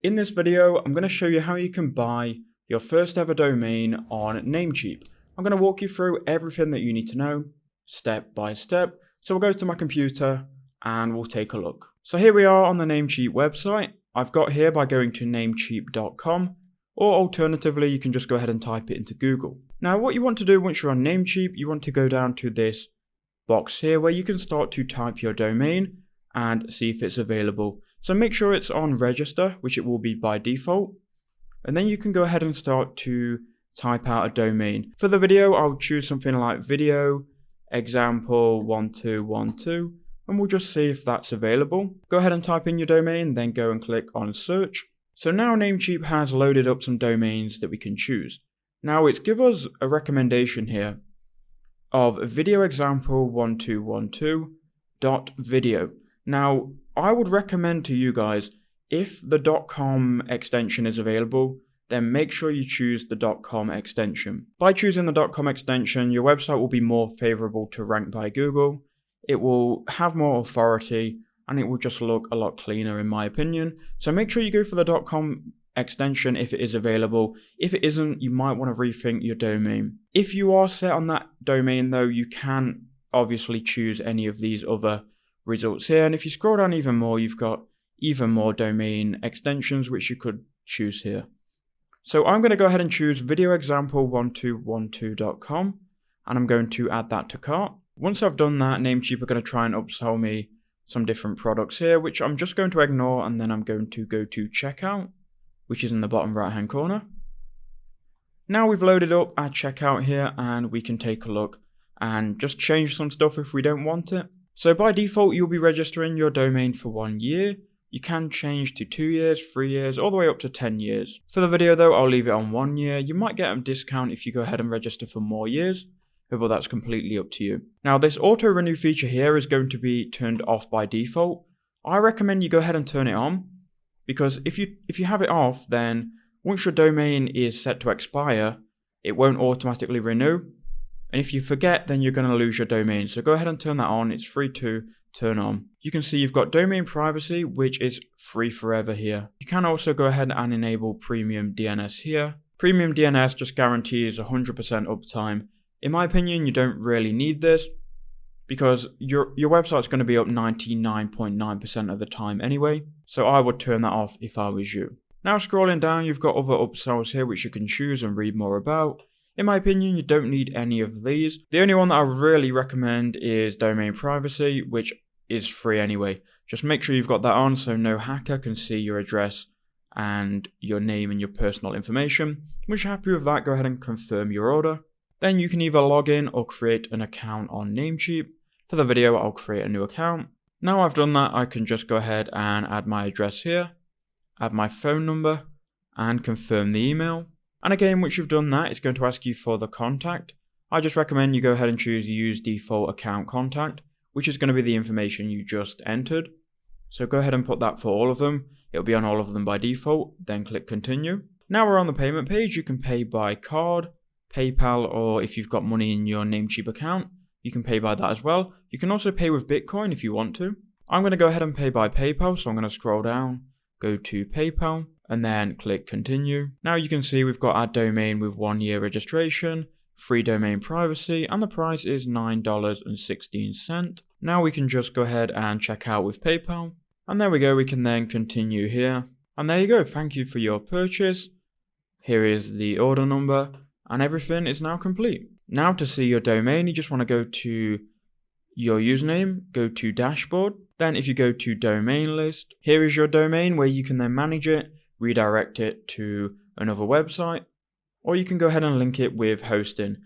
In this video, I'm going to show you how you can buy your first ever domain on Namecheap. I'm going to walk you through everything that you need to know step by step. So we'll go to my computer and we'll take a look. So here we are on the Namecheap website. I've got here by going to namecheap.com, or alternatively, you can just go ahead and type it into Google. Now, what you want to do once you're on Namecheap, you want to go down to this box here where you can start to type your domain and see if it's available. So make sure it's on register, which it will be by default. And then you can go ahead and start to type out a domain. For the video, I'll choose something like video example 1212, and we'll just see if that's available. Go ahead and type in your domain, then go and click on search. So now Namecheap has loaded up some domains that we can choose. Now it's give us a recommendation here of video example 1212.video. Now, I would recommend to you guys, if the .com extension is available, then make sure you choose the .com extension. By choosing the .com extension, your website will be more favorable to rank by Google. It will have more authority and it will just look a lot cleaner in my opinion. So make sure you go for the .com extension if it is available. If it isn't, you might want to rethink your domain. If you are set on that domain though, you can obviously choose any of these other results here, and if you scroll down even more, you've got even more domain extensions which you could choose here. So I'm going to go ahead and choose videoexample1212.com, and I'm going to add that to cart. Once I've done that, Namecheap are going to try and upsell me some different products here, which I'm just going to ignore, and then I'm going to go to checkout, which is in the bottom right hand corner. Now we've loaded up our checkout here, and we can take a look and just change some stuff if we don't want it. So by default, you'll be registering your domain for 1 year. You can change to 2 years, 3 years, all the way up to 10 years. For the video though, I'll leave it on 1 year. You might get a discount if you go ahead and register for more years, but that's completely up to you. Now this auto renew feature here is going to be turned off by default. I recommend you go ahead and turn it on, because if you have it off, then once your domain is set to expire, it won't automatically renew. And if you forget, then you're going to lose your domain. So go ahead and turn that on. It's free to turn on. You can see you've got domain privacy, which is free forever here. You can also go ahead and enable premium DNS here. Premium DNS just guarantees 100% uptime. In my opinion, you don't really need this because your website's going to be up 99.9% of the time anyway. So I would turn that off if I was you. Now scrolling down, you've got other upsells here which you can choose and read more about. In my opinion, you don't need any of these. The only one that I really recommend is domain privacy, which is free anyway. Just make sure you've got that on so no hacker can see your address and your name and your personal information. Once you're happy with that, go ahead and confirm your order. Then you can either log in or create an account on Namecheap. For the video, I'll create a new account. Now I've done that, I can just go ahead and add my address here, add my phone number, and confirm the email. And again, once you've done that, it's going to ask you for the contact. I just recommend you go ahead and choose use default account contact, which is going to be the information you just entered. So go ahead and put that for all of them. It'll be on all of them by default, then click continue. Now we're on the payment page. You can pay by card, PayPal, or if you've got money in your Namecheap account, you can pay by that as well. You can also pay with Bitcoin if you want to. I'm going to go ahead and pay by PayPal, so I'm going to scroll down, go to PayPal, and then click continue. Now you can see we've got our domain with 1 year registration, free domain privacy, and the price is $9.16. Now we can just go ahead and check out with PayPal. And there we go, we can then continue here. And there you go, thank you for your purchase. Here is the order number, and everything is now complete. Now to see your domain, you just want to go to your username, go to dashboard. Then if you go to domain list, here is your domain where you can then manage it, redirect it to another website, or you can go ahead and link it with hosting.